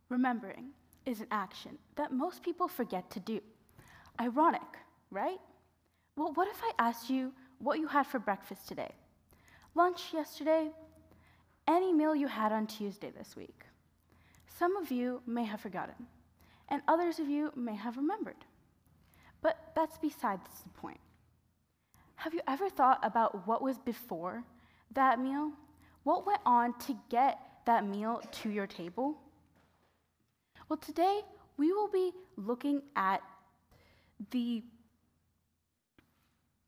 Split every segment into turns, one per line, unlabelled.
Remembering is an action that most people forget to do. Ironic, right? Well, what if I asked you what you had for breakfast today? Lunch yesterday? Any meal you had on Tuesday this week? Some of you may have forgotten, and others of you may have remembered. But that's besides the point. Have you ever thought about what was before that meal? What went on to get that meal to your table? Well, today we will be looking at the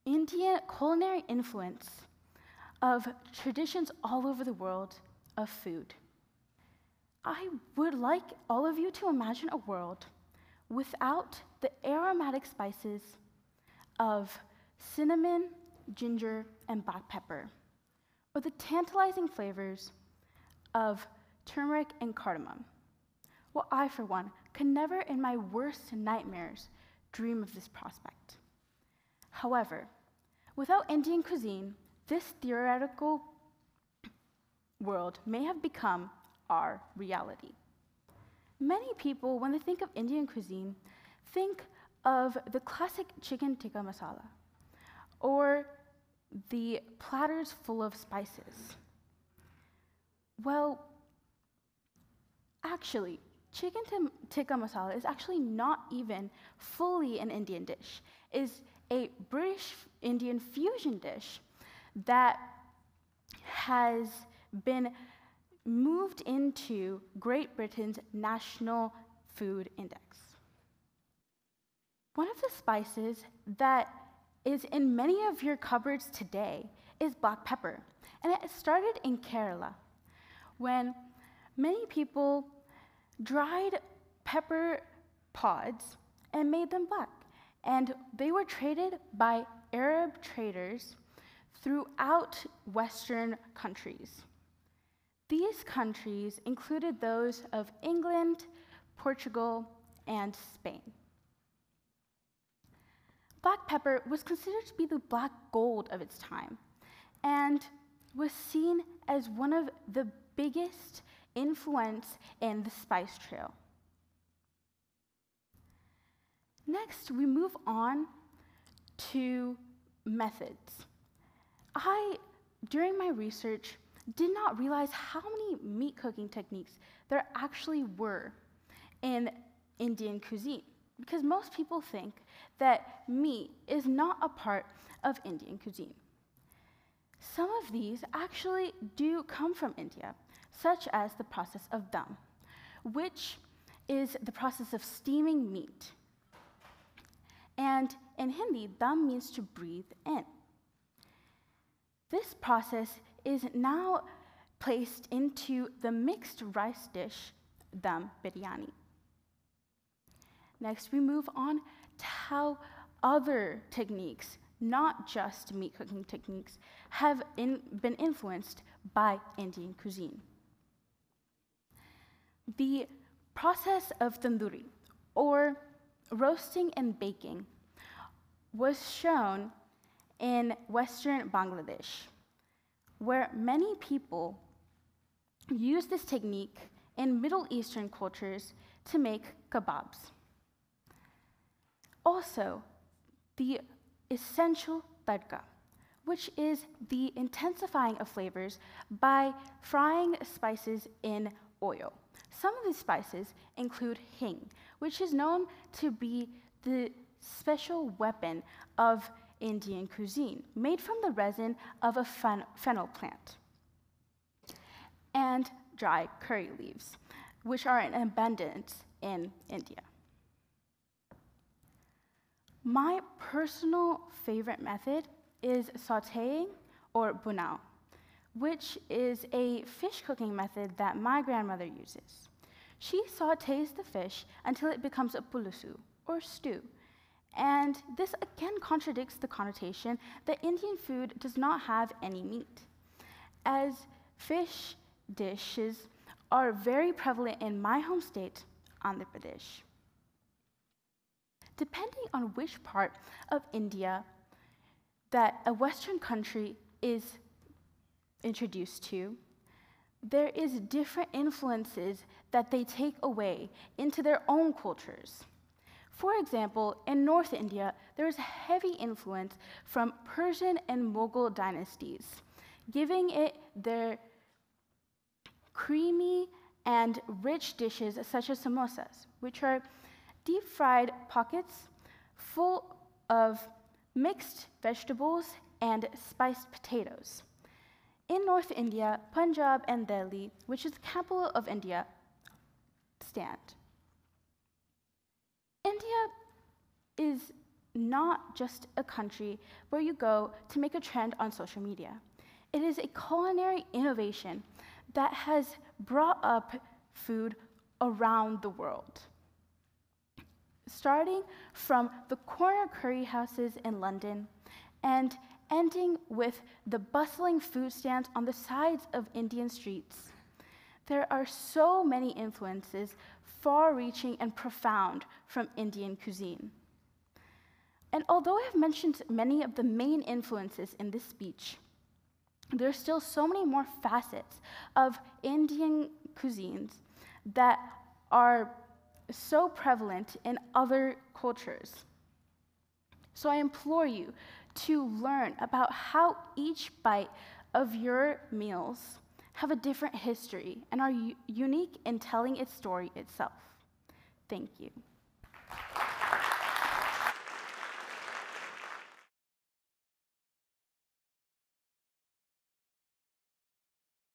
Indian culinary influence of traditions all over the world of food. I would like all of you to imagine a world without the aromatic spices of cinnamon, ginger, and black pepper, or the tantalizing flavors of turmeric and cardamom. Well, I, for one, could never in my worst nightmares dream of this prospect. However, without Indian cuisine, this theoretical world may have become our reality. Many people, when they think of Indian cuisine, think of the classic chicken tikka masala, or the platters full of spices. Well, actually, chicken tikka masala is actually not even fully an Indian dish. It is a British-Indian fusion dish that has been moved into Great Britain's National Food Index. One of the spices that is in many of your cupboards today is black pepper, and it started in Kerala when many people dried pepper pods and made them black, and they were traded by Arab traders throughout Western countries. These countries included those of England, Portugal, and Spain. Black pepper was considered to be the black gold of its time and was seen as one of the biggest influence in the spice trail. Next, we move on to methods. During my research, did not realize how many meat cooking techniques there actually were in Indian cuisine, because most people think that meat is not a part of Indian cuisine. Some of these actually do come from India, such as the process of dum, which is the process of steaming meat. And in Hindi, dum means to breathe in. This process is now placed into the mixed rice dish, dum biryani. Next, we move on to how other techniques, not just meat cooking techniques, have been influenced by Indian cuisine. The process of tandoori, or roasting and baking, was shown in Western Bangladesh, where many people use this technique in Middle Eastern cultures to make kebabs. Also, the essential tadka, which is the intensifying of flavors by frying spices in oil. Some of these spices include hing, which is known to be the special weapon of Indian cuisine, made from the resin of a fennel plant, and dry curry leaves, which are in abundance in India. My personal favorite method is sautéing, or bunao, which is a fish cooking method that my grandmother uses. She sautés the fish until it becomes a pulusu, or stew. And this again contradicts the connotation that Indian food does not have any meat, as fish dishes are very prevalent in my home state, Andhra Pradesh. Depending on which part of India that a Western country is introduced to, there is different influences that they take away into their own cultures. For example, in North India, there is heavy influence from Persian and Mughal dynasties, giving it their creamy and rich dishes such as samosas, which are deep-fried pockets full of mixed vegetables and spiced potatoes. In North India, Punjab and Delhi, which is the capital of India, stand. India is not just a country where you go to make a trend on social media. It is a culinary innovation that has brought up food around the world. Starting from the corner curry houses in London and ending with the bustling food stands on the sides of Indian streets. There are so many influences, far-reaching and profound, from Indian cuisine. And although I have mentioned many of the main influences in this speech, there are still so many more facets of Indian cuisines that are so prevalent in other cultures. So I implore you to learn about how each bite of your meals have a different history and are unique in telling its story itself. Thank you.